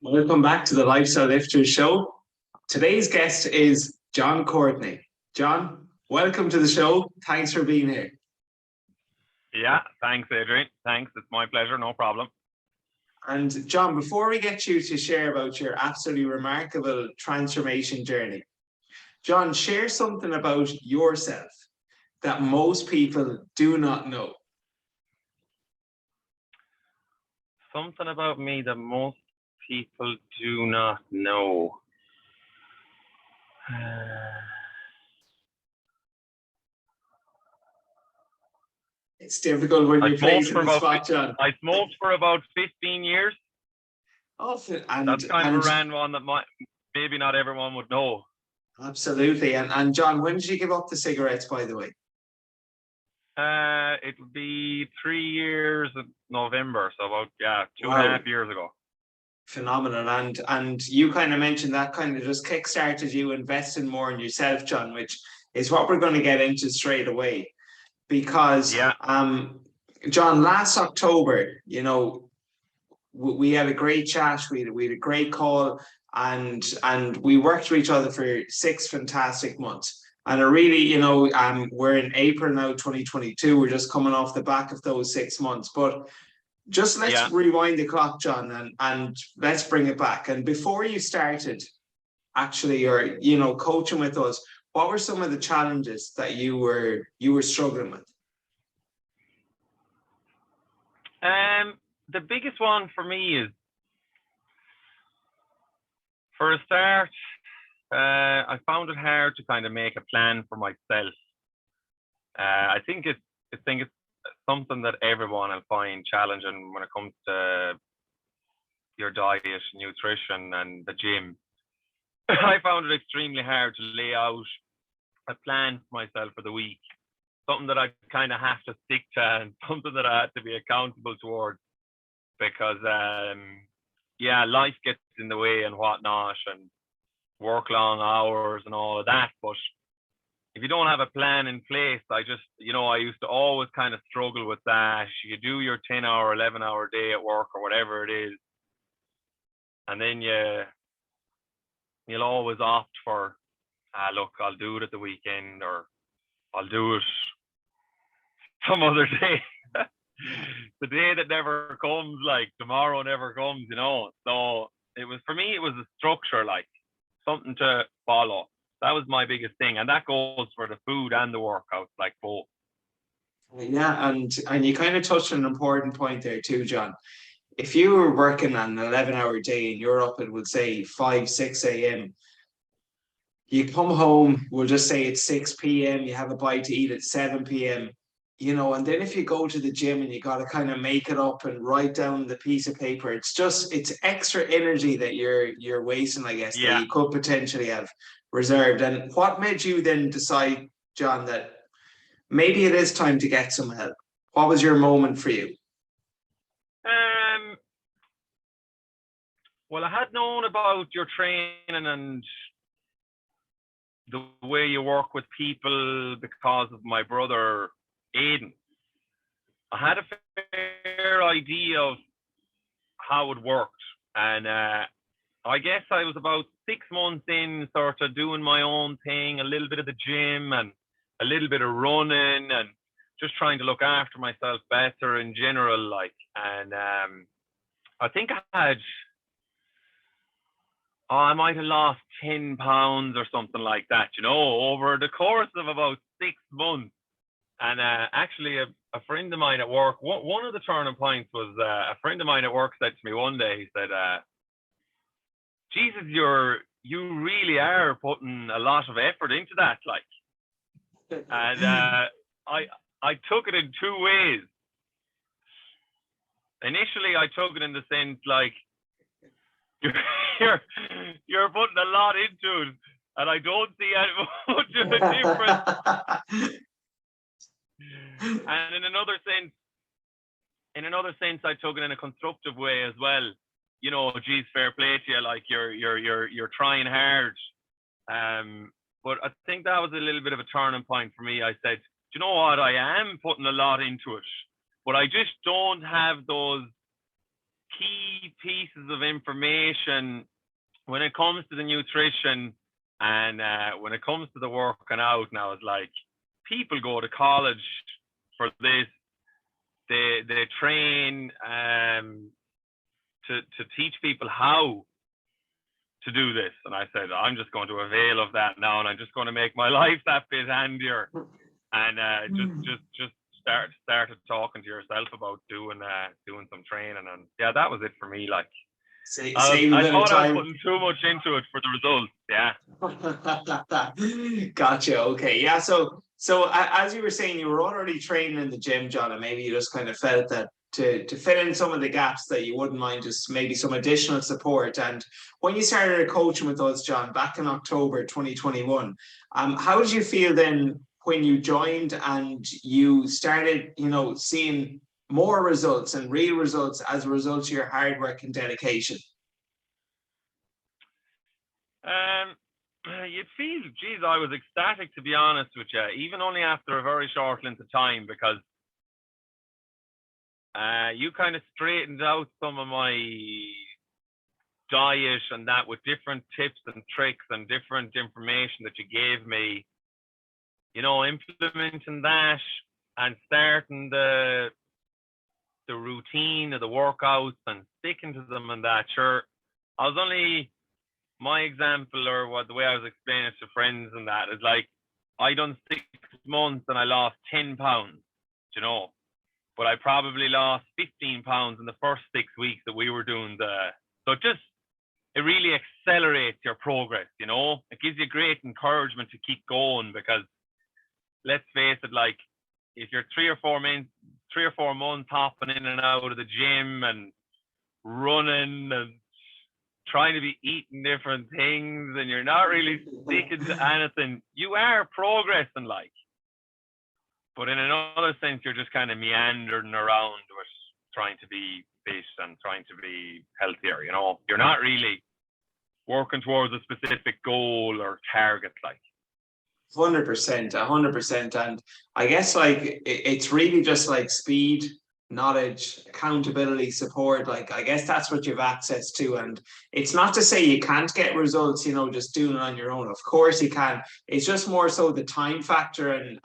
Welcome back to the Lifestyle Lifters show. Today's guest is John Courtney. John, welcome to the show. Thanks for being here. Yeah, thanks, Adrian. Thanks. It's my pleasure. No problem. And John, before we get you to share about your absolutely remarkable transformation journey, John, share something about yourself that most people do not know. Something about me that most people do not know. It's difficult when you're placed in the spot, John. I smoked for about 15 years. Oh, That's kind of a random one that maybe not everyone would know. Absolutely. And John, when did you give up the cigarettes, by the way? It would be 3 years in November, so about 2.5 years ago. Phenomenal. And you kind of mentioned that kind of just kickstarted you investing more in yourself, John, which is what we're going to get into straight away. Because John, last October, we had a great chat, we had a great call, and we worked with each other for 6 fantastic months. And I really, we're in April now, 2022. We're just coming off the back of those 6 months. But just let's rewind the clock, John, and let's bring it back. And before you started actually, or coaching with us, what were some of the challenges that you were struggling with? The biggest one for me is, for a start, I found it hard to kind of make a plan for myself. I think it's something that everyone will find challenging when it comes to your diet, nutrition, and the gym. I found it extremely hard to lay out a plan for myself for the week, something that I kind of have to stick to and something that I had to be accountable towards, because life gets in the way and whatnot, and work long hours and all of that. But if you don't have a plan in place, I used to always kind of struggle with that. You do your 10-hour, 11-hour day at work or whatever it is, and then you'll always opt for, look, I'll do it at the weekend, or I'll do it some other day. The day that never comes, like tomorrow never comes, So for me, it was a structure, like something to follow. That was my biggest thing, and that goes for the food and the workouts, like both. Yeah, and you kind of touched on an important point there too, John. If you were working an 11-hour day and you're up at, we'll say 5, 6 a.m., you come home, we'll just say it's 6 p.m., you have a bite to eat at 7 p.m., and then if you go to the gym and you got to kind of make it up and write down the piece of paper, it's extra energy that you're wasting, I guess, that you could potentially have reserved. And what made you then decide, John, that maybe it is time to get some help? What was your moment for you? Well, I had known about your training and the way you work with people because of my brother Aidan. I had a fair idea of how it worked, and I guess I was about 6 months in, sort of doing my own thing, a little bit of the gym and a little bit of running, and just trying to look after myself better in general, and I think I might have lost 10 pounds or something like that, over the course of about 6 months. And actually, a friend of mine at work, one of the turning points was a friend of mine at work said to me one day, he said, Jesus, you really are putting a lot of effort into that, And I took it in 2 ways. Initially, I took it in the sense, you're putting a lot into it, and I don't see much of a difference. And in another sense, I took it in a constructive way as well. Geez, fair play to you. You're trying hard. But I think that was a little bit of a turning point for me. I said, do you know what? I am putting a lot into it, but I just don't have those key pieces of information when it comes to the nutrition and when it comes to the working out now. Is like, people go to college for this. They train to teach people how to do this. And I said, I'm just going to avail of that now, and I'm just going to make my life that bit handier. And just started talking to yourself about doing some training. And yeah, that was it for me. Like, Save I a bit of thought I was time. putting too much into it for the results. Yeah. Gotcha. Okay. Yeah. So as you were saying, you were already training in the gym, John, and maybe you just kind of felt that to fill in some of the gaps that you wouldn't mind just maybe some additional support. And when you started coaching with us, John, back in October 2021, how did you feel then when you joined and you started, seeing more results and real results as a result of your hard work and dedication? You'd feel, geez, I was ecstatic, to be honest with you, even only after a very short length of time, because you kind of straightened out some of my diet and that with different tips and tricks and different information that you gave me, implementing that and starting the routine of the workouts and sticking to them and that. Sure, I was only, my example, or the way I was explaining it to friends and that, is like, I done 6 months and I lost 10 pounds, but I probably lost 15 pounds in the first 6 weeks that we were doing so it really accelerates your progress, it gives you great encouragement to keep going, because let's face it, like, if you're 3 or 4 months hopping in and out of the gym and running and trying to be eating different things and you're not really sticking to anything, you are progressing, like. But in another sense, you're just kind of meandering around with trying to be fit and trying to be healthier, You're not really working towards a specific goal or target, like. 100%. And I guess, like, it's really just like speed, knowledge, accountability, support. Like, I guess that's what you have access to. And it's not to say you can't get results, just doing it on your own. Of course you can. It's just more so the time factor and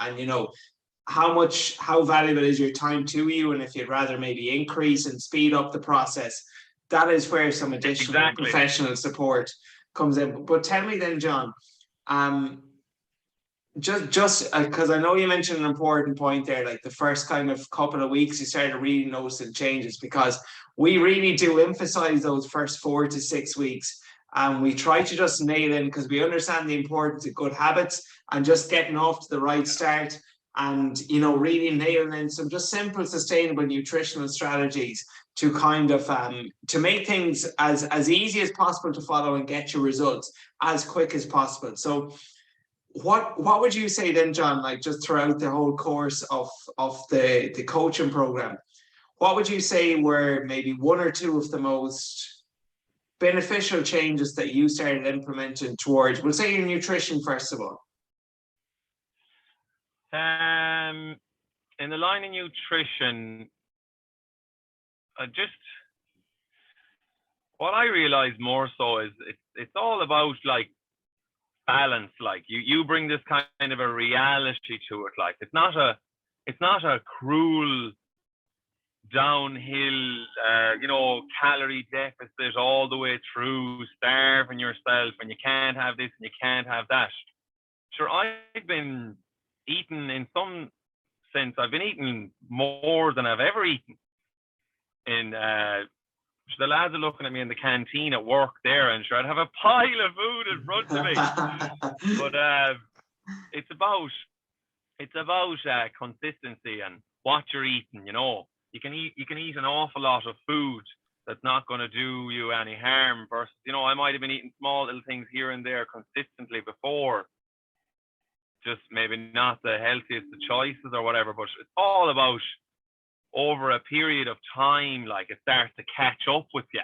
how valuable is your time to you, and if you'd rather maybe increase and speed up the process. That is where some additional professional support comes in. But tell me then, John, just because I know you mentioned an important point there, like the first kind of couple of weeks you started really noticing changes, because we really do emphasize those first 4 to 6 weeks, and we try to just nail in, because we understand the importance of good habits and just getting off to the right start, and really nailing in some just simple sustainable nutritional strategies to kind of to make things as easy as possible to follow and get your results as quick as possible. So what would you say then, John, like just throughout the whole course of the coaching program, what would you say were maybe 1 or 2 of the most beneficial changes that you started implementing towards, we'll say, your nutrition first of all? In the line of nutrition, what I realized more so is it's all about, like, balance. Like, you bring this kind of a reality to it. Like, it's not a cruel downhill calorie deficit all the way through, starving yourself and you can't have this and you can't have that. Sure, I've been eating, in some sense, I've been eating more than I've ever eaten. The lads are looking at me in the canteen at work there, and sure, I'd have a pile of food in front of me. But it's about consistency and what you're eating. You can eat an awful lot of food that's not going to do you any harm. Versus, I might have been eating small little things here and there consistently before, just maybe not the healthiest of choices or whatever. But it's all about, over a period of time, like, it starts to catch up with you.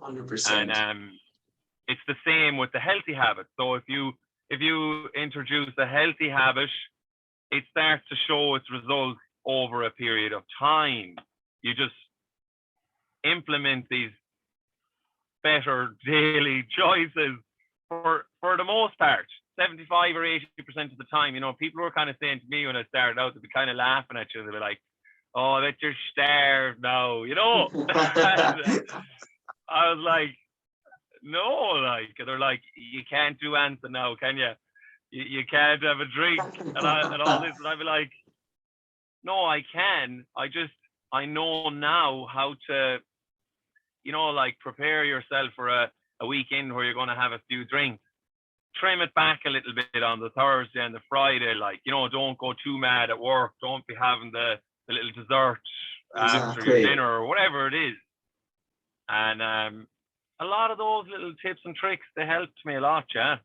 100%. And it's the same with the healthy habit. So if you introduce a healthy habit, it starts to show its results over a period of time. You just implement these better daily choices for the most part, 75 or 80% of the time. You know, people were kind of saying to me when I started out, they'd be kind of laughing at you. They'd be like, "Oh, that you're starved now," you know. And I was like, "No," like, they're like, "You can't do anything now, can you? You can't have a drink and all this." And I'd be like, "No, I can. I know now how to, you know, like prepare yourself for a weekend where you're going to have a few drinks. Trim it back a little bit on the Thursday and the Friday. Like, you know, don't go too mad at work. Don't be having the little dessert after your Exactly. dinner or whatever it is." And a lot of those little tips and tricks, they helped me a lot, yeah.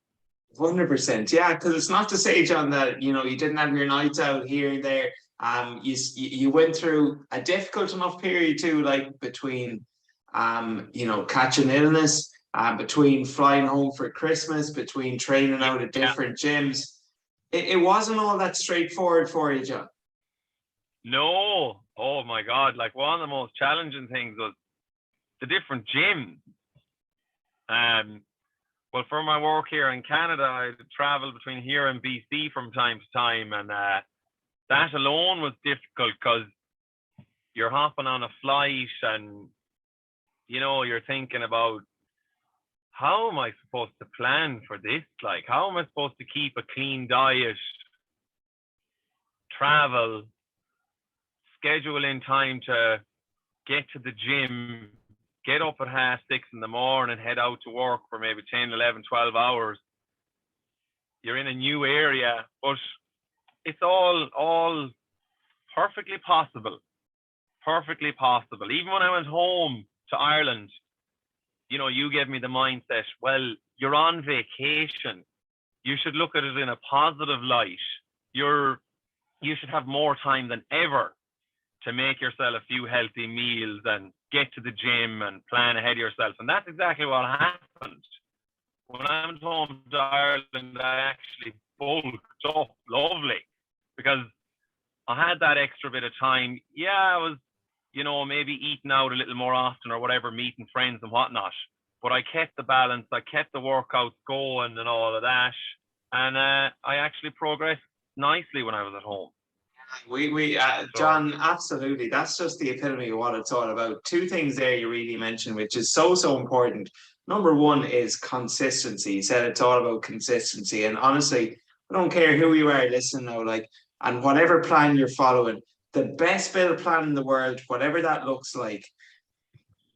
100%. Yeah, because it's not to say, John, that you didn't have your nights out here and there. You went through a difficult enough period too, like between catching illness, between flying home for Christmas, between training out at Yeah. different gyms. It wasn't all that straightforward for you, John. No. Oh my God. Like, one of the most challenging things was the different gyms. Well, for my work here in Canada, I travel between here and BC from time to time, and that alone was difficult because you're hopping on a flight and, you know, you're thinking about, how am I supposed to plan for this? Like, how am I supposed to keep a clean diet, travel, schedule in time to get to the gym, get up at 6:30 in the morning, head out to work for maybe 10, 11, 12 hours. You're in a new area, but it's all perfectly possible. Perfectly possible. Even when I went home to Ireland, you know, you gave me the mindset, well, you're on vacation. You should look at it in a positive light. You should have more time than ever to make yourself a few healthy meals and get to the gym and plan ahead of yourself. And that's exactly what happened. When I went home to Ireland, I actually bulked up lovely because I had that extra bit of time. Yeah, I was, you know, maybe eating out a little more often or whatever, meeting friends and whatnot. But I kept the balance. I kept the workouts going and all of that. And I actually progressed nicely when I was at home. So, John, absolutely. That's just the epitome of what it's all about. Two things there you really mentioned, which is so, so important. Number one is consistency. You said it's all about consistency. And honestly, I don't care who you are listening now, like, and whatever plan you're following, the best build plan in the world, whatever that looks like,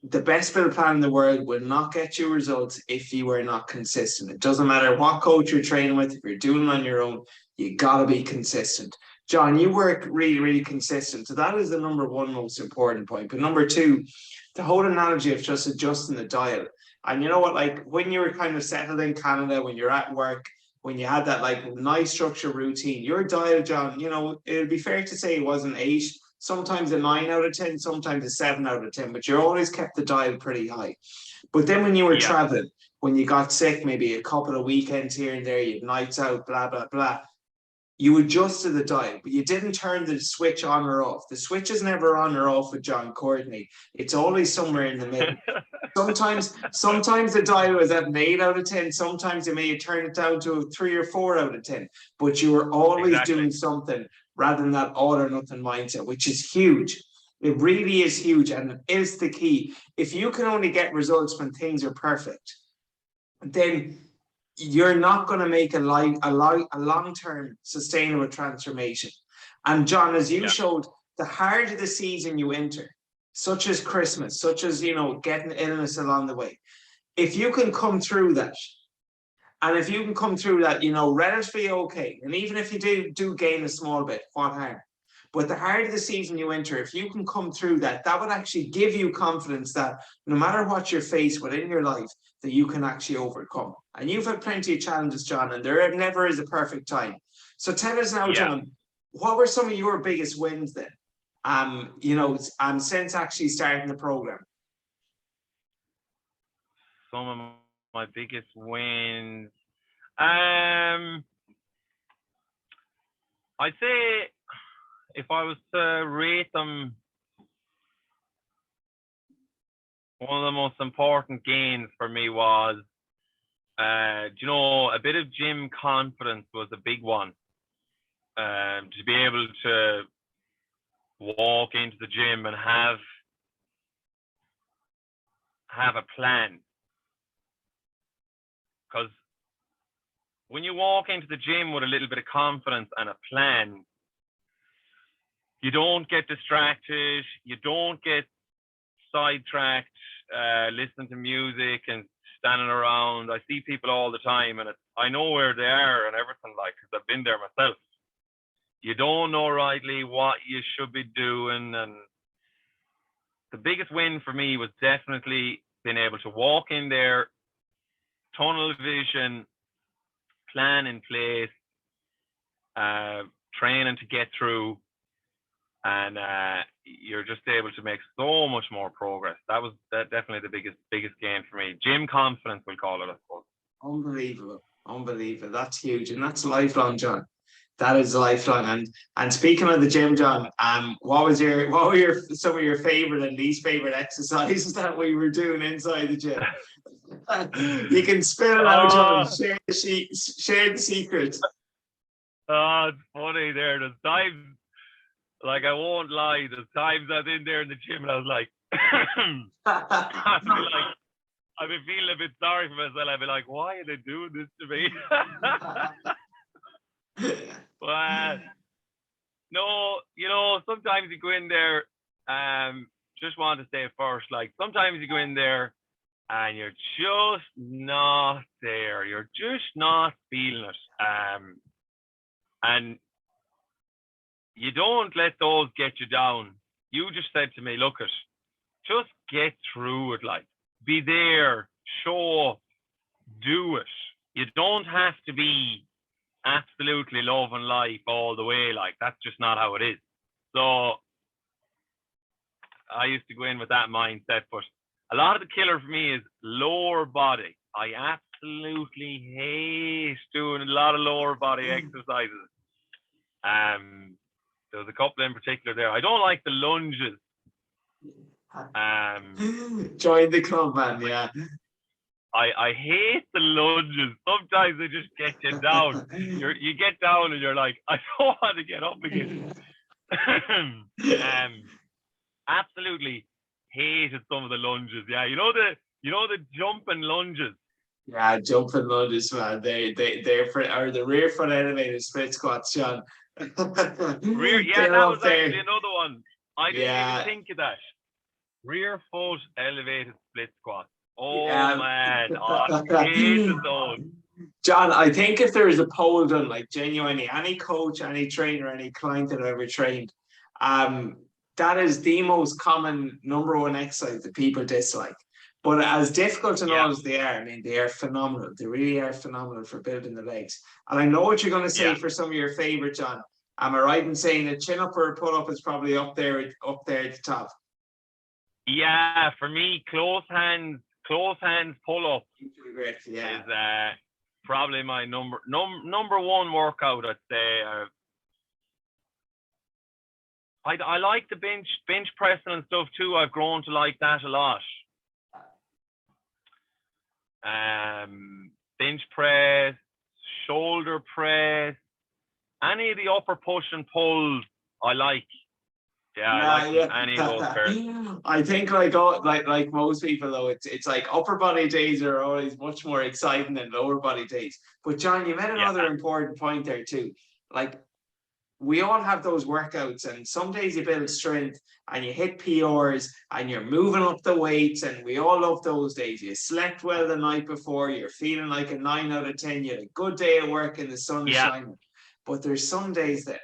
the best build plan in the world will not get you results if you are not consistent. It doesn't matter what coach you're training with, if you're doing it on your own, you gotta be consistent. John, you work really, really consistent. So that is the number one most important point. But number two, the whole analogy of just adjusting the dial. And you know what, like when you were kind of settled in Canada, when you're at work, when you had that like nice structured routine, your dial, John, it would be fair to say it wasn't 8, sometimes a 9 out of 10, sometimes a 7 out of 10, but you always kept the dial pretty high. But then when you were yeah. traveling, when you got sick, maybe a couple of weekends here and there, you had nights out, blah, blah, blah, you adjusted the dial, but you didn't turn the switch on or off. The switch is never on or off with John Courtney. It's always somewhere in the middle. Sometimes the dial was at an 8 out of 10. Sometimes you may turn it down to a 3 or 4 out of 10. But you were always doing something rather than that all or nothing mindset, which is huge. It really is huge, and it is the key. If you can only get results when things are perfect, then you're not going to make a long-term sustainable transformation. And John, as you Yeah. showed, the harder the season you enter, such as Christmas, such as getting illness along the way, if you can come through that, and if you can come through that, relatively okay, and even if you do gain a small bit, what harm? But the harder the season you enter, if you can come through that, that would actually give you confidence that no matter what you're faced with in your life, that you can actually overcome. And you've had plenty of challenges, John, and there never is a perfect time. So tell us now, John, what were some of your biggest wins then? Since actually starting the program. Some of my biggest wins. I'd say if I was to rate them, one of the most important gains for me was, you know, a bit of gym confidence was a big one. To be able to walk into the gym and have a plan. Because when you walk into the gym with a little bit of confidence and a plan, you don't get distracted, you don't get sidetracked, listening to music and standing around. I see people all the time, and I know where they are and everything, like, because I've been there myself. You don't know rightly what you should be doing, and the biggest win for me was definitely being able to walk in there, tunnel vision, plan in place, training to get through, and you're just able to make so much more progress. That was definitely the biggest gain for me. Gym confidence, we'll call it, I suppose. Unbelievable, unbelievable. That's huge, and that's lifelong, John. That is lifelong. And speaking of the gym, John, what were some of your favorite and least favorite exercises that we were doing inside the gym? You can spill it out, John. Share the secrets. Oh, it's funny there. There's times, like, I won't lie, there's times I was in there in the gym and I was like, I'd be feeling a bit sorry for myself. I'd be like, why are they doing this to me? But no, you know, sometimes you go in there, just want to say first, like, sometimes you go in there and you're just not there. You're just not feeling it. And you don't let those get you down. You just said to me, look, just get through it, like, be there, show up, do it. You don't have to be absolutely loving life all the way, like, that's just not how it is. So I used to go in with that mindset, but a lot of the killer for me is lower body. I absolutely hate doing a lot of lower body exercises. There was a couple in particular there. I don't like the lunges. Join the club, man. Yeah. I hate the lunges. Sometimes they just get you down. You get down and you're like, I don't want to get up again. Absolutely hated some of the lunges. Yeah, you know the jumping lunges. Yeah, jumping lunges, man. They're or the rear foot elevated split squats, John. That was actually another one. I didn't even think of that. Rear foot elevated split squat. Oh, yeah. Man, I hated those. John, I think if there is a poll done, like, genuinely, any coach, any trainer, any client that I've ever trained, that is the most common number one exercise that people dislike. But as difficult to know as they are, I mean, they are phenomenal. They really are phenomenal for building the legs. And I know what you're going to say for some of your favorite, John. Am I right in saying a chin up or a pull up is probably up there at the top? Yeah, for me, close hands pull up is probably my number one workout, I'd say. I like the bench pressing and stuff too. I've grown to like that a lot. Bench press, shoulder press, any of the upper push and pulls I like. Any of those pairs. I think like most people though, it's like upper body days are always much more exciting than lower body days. But John, you made another important point there too. Like, we all have those workouts, and some days you build strength and you hit PRs and you're moving up the weights, and we all love those days. You slept well the night before, you're feeling like a 9 out of 10, you had a good day at work and the sun is shining. But there's some days that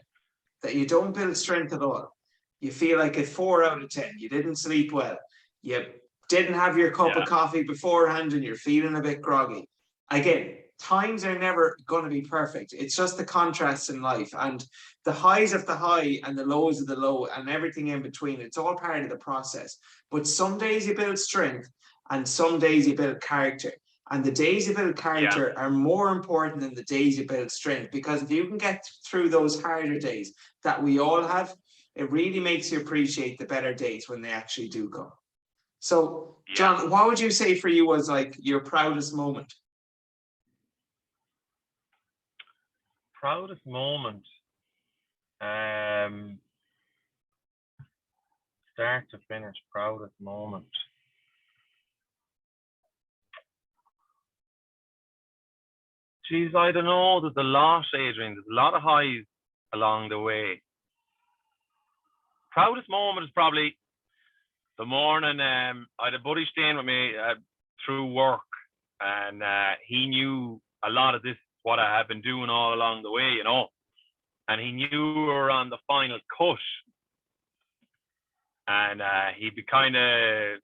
you don't build strength at all. You feel like a 4 out of 10. You didn't sleep well. You didn't have your cup of coffee beforehand and you're feeling a bit groggy. Again, times are never going to be perfect. It's just the contrasts in life, and the highs of the high and the lows of the low and everything in between. It's all part of the process. But some days you build strength and some days you build character. And the days you build character are more important than the days you build strength, because if you can get through those harder days that we all have, it really makes you appreciate the better days when they actually do come. So, John, what would you say for you was like your proudest moment? Proudest moment. Start to finish, proudest moment. Geez, I don't know. There's a lot, Adrian. There's a lot of highs along the way. Proudest moment is probably the morning. I had a buddy staying with me through work, and he knew a lot of this, what I had been doing all along the way, you know. And he knew we were on the final cut. And he'd be kind of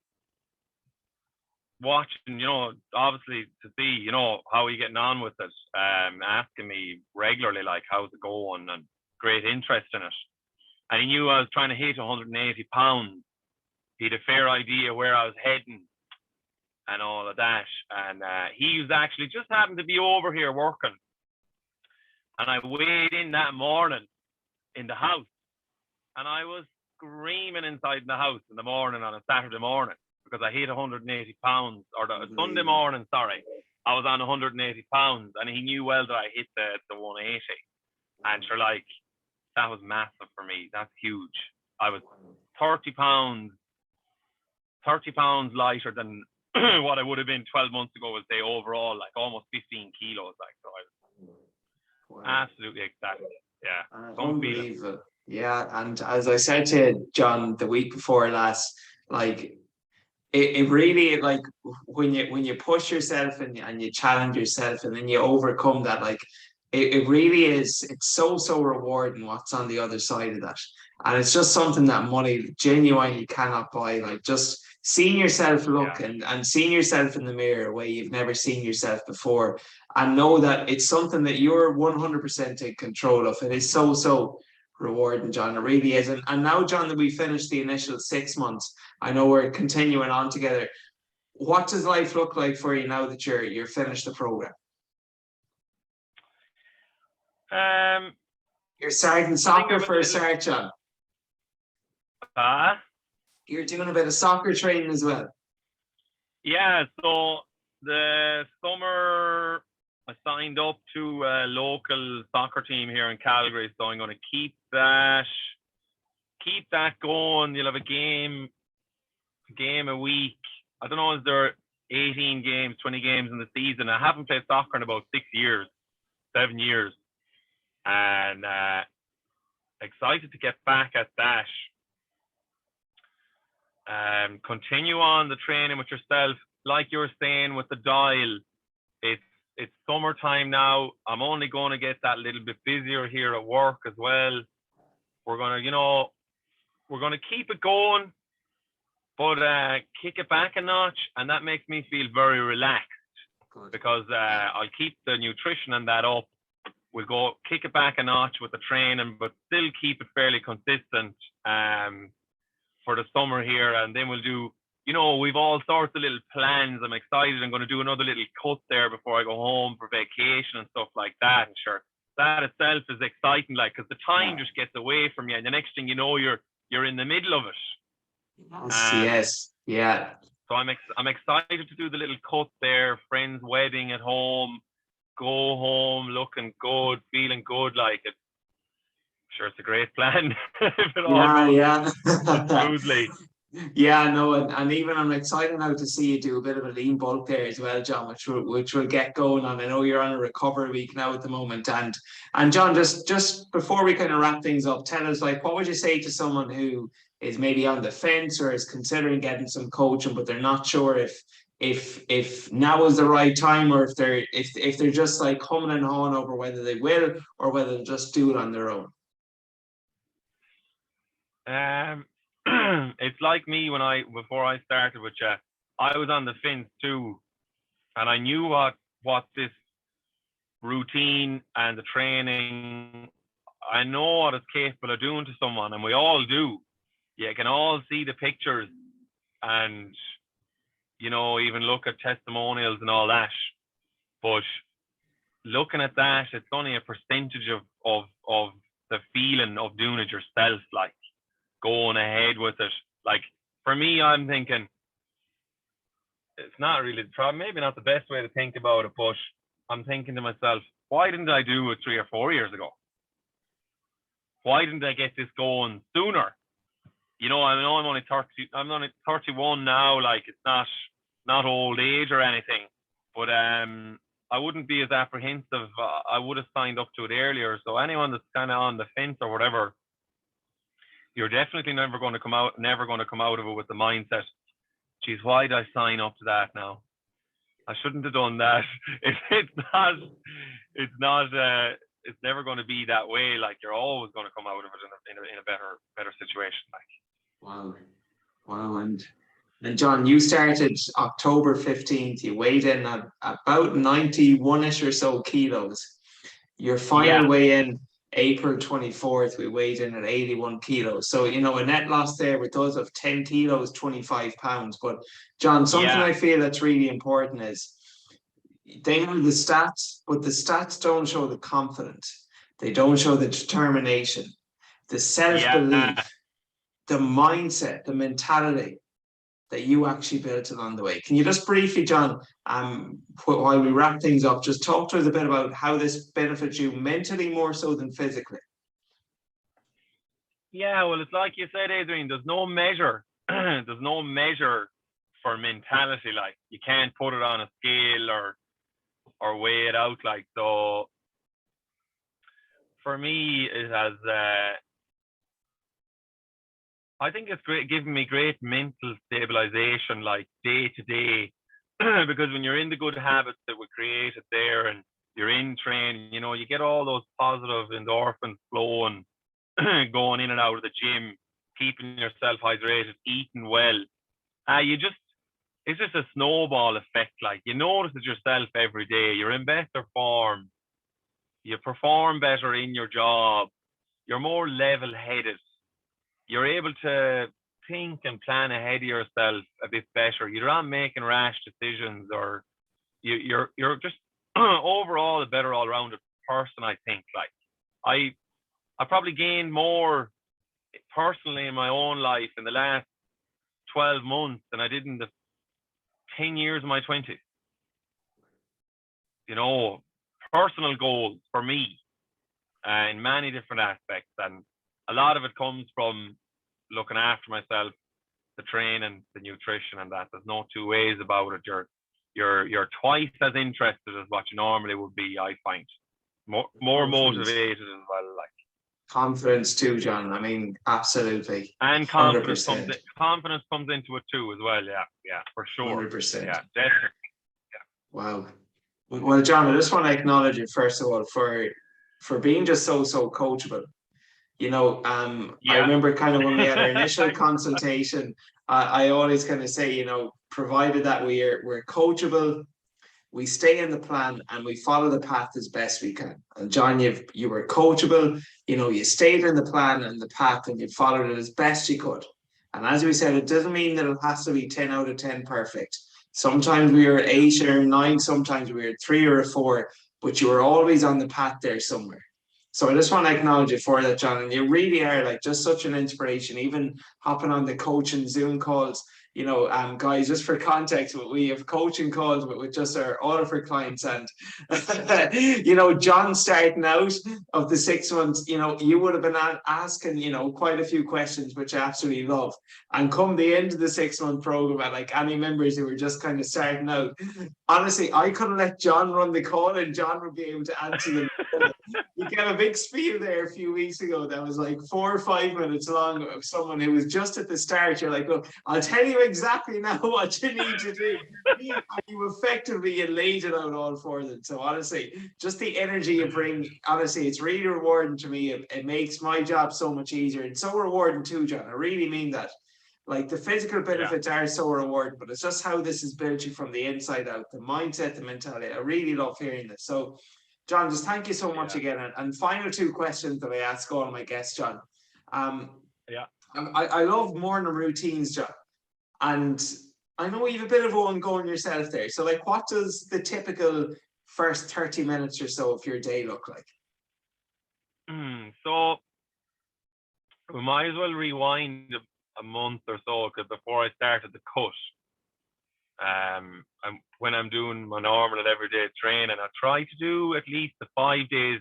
watching, you know, obviously to see, you know, how are you getting on with it, asking me regularly, like, how's it going, and great interest in it. And he knew I was trying to hit 180 pounds. He had a fair idea where I was heading and all of that. And he was actually just happened to be over here working. And I weighed in that morning in the house. And I was screaming inside the house in the morning on a Saturday morning because I hit 180 pounds, or the Sunday morning, sorry, I was on 180 pounds, and he knew well that I hit the 180. And sure, like, that was massive for me. That's huge. I was 30 pounds lighter than what I would have been 12 months ago, would say, overall, like almost 15 kilos. Like, so I was absolutely ecstatic. Yeah. Unbelievable. Yeah. And as I said to John the week before last, like, it really, like, when you push yourself and you challenge yourself and then you overcome that, like, it really is, it's so rewarding what's on the other side of that. And it's just something that money genuinely cannot buy. Like, just seeing yourself look and seeing yourself in the mirror where you've never seen yourself before, and know that it's something that you're 100% in control of. It is so rewarding, John. It really is. And now, John, that we finished the initial 6 months, I know we're continuing on together. What does life look like for you now that you're finished the program? You're starting soccer for a start, John. You're doing a bit of soccer training as well. Yeah, so the summer I signed up to a local soccer team here in Calgary, so I'm going to keep that going. You'll have a game a week. I don't know, is there 18 games, 20 games in the season? I haven't played soccer in about 7 years, and excited to get back at that. Continue on the training with yourself, like you were saying with the dial. It's summertime now. I'm only going to get that little bit busier here at work as well. We're gonna keep it going, but kick it back a notch, and that makes me feel very relaxed. Good. Because I'll keep the nutrition and that up. We'll go kick it back a notch with the training, but still keep it fairly consistent for the summer here. And then we'll do, you know, we've all sorts of little plans. I'm excited. I'm going to do another little cut there before I go home for vacation and stuff like that. And sure, that itself is exciting, like, because the time just gets away from you, and the next thing you know, you're in the middle of it. Yes, yeah. So I'm excited to do the little cut there. Friend's wedding at home. Go home looking good, feeling good, like it. Sure, it's a great plan. If it all goes smoothly. Yeah, no, and even I'm excited now to see you do a bit of a lean bulk there as well, John, which will get going on. I know you're on a recovery week now at the moment, and John, just before we kind of wrap things up, tell us, like, what would you say to someone who is maybe on the fence or is considering getting some coaching, but they're not sure if now is the right time, or if they're just like humming and hawing over whether they will or whether they'll just do it on their own? It's like me before I started with you, I was on the fence too, and I knew what this routine and the training, I know what it's capable of doing to someone, and we all do. You can all see the pictures, and you know, even look at testimonials and all that. But looking at that, it's only a percentage of the feeling of doing it yourself, like going ahead with it. Like, for me, I'm thinking, it's not really the problem. Maybe not the best way to think about it, but I'm thinking to myself, why didn't I do it 3 or 4 years ago? Why didn't I get this going sooner? You know, I know I'm only 30. I'm only 31 now. Like, it's not old age or anything, but I wouldn't be as apprehensive. I would have signed up to it earlier. So anyone that's kind of on the fence or whatever, you're definitely never going to come out of it with the mindset, geez, why did I sign up to that now? I shouldn't have done that. It's not. It's never going to be that way. Like, you're always going to come out of it in a better situation. Like, wow, and John, you started October 15th. You weighed in at about 91ish or so kilos. Your final weigh in April 24th, we weighed in at 81 kilos. So, you know, a net loss there with those of 10 kilos, 25 pounds. But John, something I feel that's really important is they have the stats, but the stats don't show the confidence. They don't show the determination, the self-belief, the mindset, the mentality that you actually built along the way. Can you just briefly, John, while we wrap things up, just talk to us a bit about how this benefits you mentally more so than physically? Yeah, well, it's like you said, Adrian, there's no measure. There's no measure for mentality. Like, you can't put it on a scale or weigh it out. Like, so for me, it has, I think it's great, giving me great mental stabilization, like day to day, because when you're in the good habits that were created there and you're in training, you know, you get all those positive endorphins flowing, going in and out of the gym, keeping yourself hydrated, eating well. It's just a snowball effect. Like, you notice it yourself every day. You're in better form. You perform better in your job. You're more level-headed. You're able to think and plan ahead of yourself a bit better. You're not making rash decisions, or you're just overall a better all-rounded person, I think. Like, I probably gained more personally in my own life in the last 12 months than I did in the 10 years of my 20s. You know, personal goals for me in many different aspects. And a lot of it comes from looking after myself, the training, the nutrition, and that. There's no two ways about it. You're twice as interested as what you normally would be, I find. More motivated as well, like. Confidence too, John. I mean, absolutely. And confidence comes into it too as well. Yeah, for sure. 100%. Yeah, definitely. Yeah. Wow. Well, John, I just want to acknowledge you first of all for being just so coachable. You know, I remember kind of when we had our initial consultation, I always kind of say, you know, provided that we're coachable, we stay in the plan and we follow the path as best we can. And John, you were coachable, you know, you stayed in the plan and the path and you followed it as best you could. And as we said, it doesn't mean that it has to be 10 out of 10 perfect. Sometimes we were 8 or 9, sometimes we were 3 or 4, but you were always on the path there somewhere. So I just want to acknowledge you for that, John. And you really are like just such an inspiration, even hopping on the coaching Zoom calls. You know, guys, just for context, we have coaching calls with just all of our clients. And, you know, John starting out of the 6 months, you know, you would have been asking, you know, quite a few questions, which I absolutely love. And come the end of the 6-month program, at like any members who were just kind of starting out, honestly, I couldn't let John run the call and John would be able to answer them. You gave a big spiel there a few weeks ago that was like 4 or 5 minutes long of someone who was just at the start. You're like, look, I'll tell you exactly now what you need to do. And you effectively laid it out all for them. So honestly, just the energy you bring, honestly, it's really rewarding to me. It makes my job so much easier and so rewarding too, John. I really mean that. Like, the physical benefits are so rewarding, but it's just how this has built you from the inside out, the mindset, the mentality. I really love hearing this. So John, just thank you so much again. And final 2 questions that I ask all of my guests, John. I love morning routines, John. And I know you have a bit of one going yourself there. So, like, what does the typical first 30 minutes or so of your day look like? So we might as well rewind a month or so, because before I started the cut, And when I'm doing my normal and everyday training, I try to do at least the 5 days,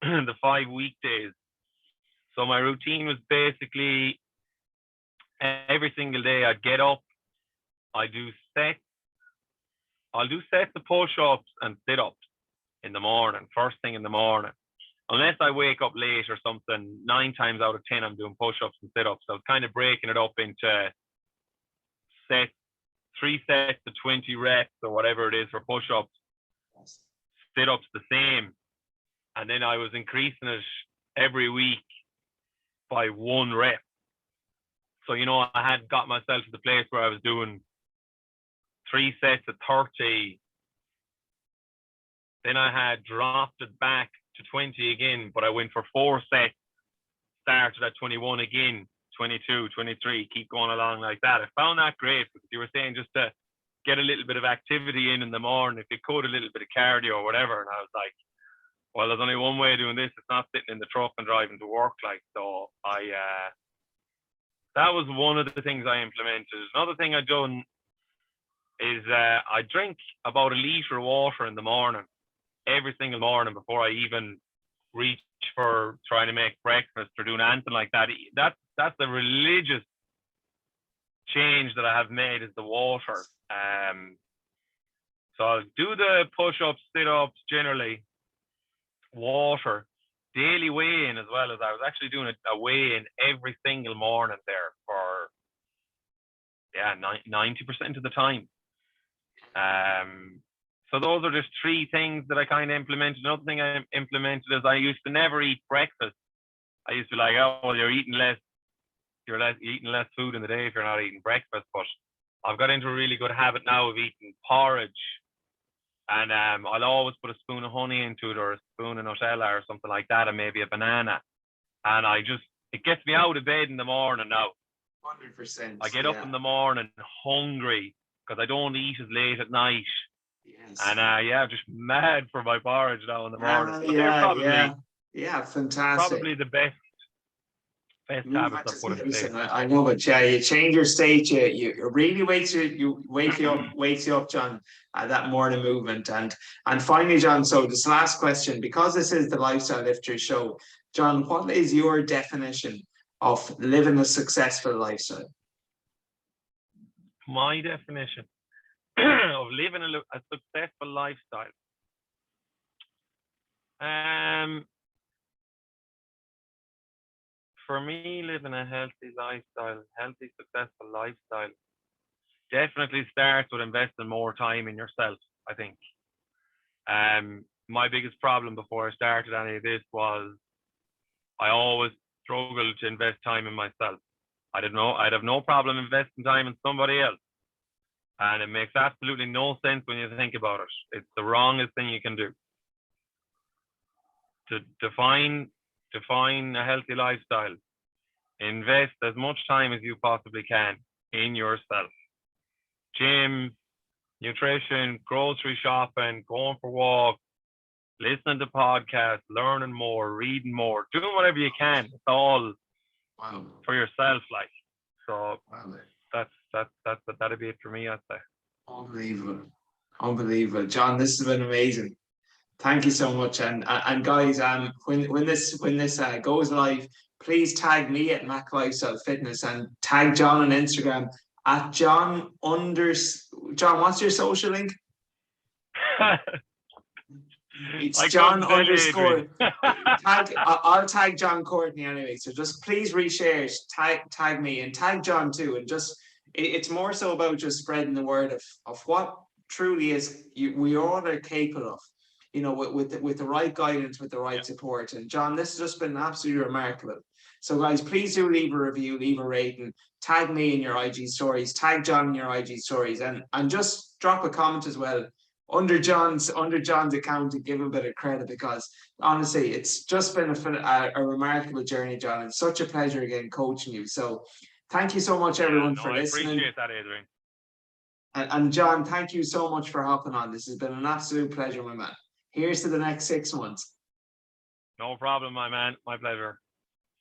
the 5 weekdays. So my routine was basically every single day I'd get up, I'll do sets of push-ups and sit-ups in the morning, first thing in the morning. Unless I wake up late or something, 9 times out of 10 I'm doing push-ups and sit-ups. So I was kind of breaking it up into sets, 3 sets of 20 reps or whatever it is for push-ups, sit-ups the same. And then I was increasing it every week by 1 rep. So, I had got myself to the place where I was doing 3 sets of 30. Then I had dropped it back to 20 again, but I went for 4 sets, started at 21 again, 22, 23, keep going along like that. I found that great because you were saying just to get a little bit of activity in the morning, if you could, a little bit of cardio or whatever. And I was like, well, there's only one way of doing this. It's not sitting in the truck and driving to work. So that was one of the things I implemented. Another thing I've done is I drink about 1 liter of water in the morning, every single morning before I even reach for trying to make breakfast or doing anything like that. That's a religious change that I have made, is the water. So I'll do the push-ups, sit-ups, generally, water, daily weigh-in as well. As I was actually doing a weigh-in every single morning there for 90% of the time. So those are just 3 things that I kind of implemented. Another thing I implemented is I used to never eat breakfast. I used to be like, oh, well, you're eating less food in the day if you're not eating breakfast. But I've got into a really good habit now of eating porridge. And I'll always put a spoon of honey into it, or a spoon of Nutella or something like that, and maybe a banana. And it gets me out of bed in the morning now. 100%. I get up in the morning hungry because I don't eat as late at night. Yes. And I'm just mad for my porridge now in the morning. So fantastic. Probably the best habits I've put in place. I know, but you change your state. You really wakes you up, John. That morning movement, and finally, John. So this last question, because this is the Lifestyle Lifter show, John, what is your definition of living a successful lifestyle? My definition of living a successful lifestyle. For me, living a healthy lifestyle, healthy, successful lifestyle, definitely starts with investing more time in yourself, I think. My biggest problem before I started any of this was I always struggled to invest time in myself. I'd have no problem investing time in somebody else. And it makes absolutely no sense when you think about it. It's the wrongest thing you can do. To define a healthy lifestyle, invest as much time as you possibly can in yourself. Gym, nutrition, grocery shopping, going for walks, listening to podcasts, learning more, reading more, doing whatever you can. It's all for yourself, like. So that'd be it for me, I'd say. Unbelievable. John, this has been amazing. Thank you so much. And guys, when this goes live, please tag me at Mac Lifestyle Fitness and tag John on Instagram at John, what's your social link? It's John underscore I'll tag John Courtney anyway. So just please reshare, tag me and tag John too. And just it's more so about just spreading the word of what truly is we all are capable of. With the right guidance, with the right support. And John, this has just been absolutely remarkable. So guys, please do leave a review, leave a rating, tag me in your IG stories, tag John in your IG stories, and just drop a comment as well under John's account to give him a bit of credit, because honestly, it's just been a remarkable journey, John. It's such a pleasure again coaching you. So thank you so much, everyone, for listening. I appreciate that, Adrian. And John, thank you so much for hopping on. This has been an absolute pleasure, my man. Here's to the next 6 months. No problem, my man. My pleasure.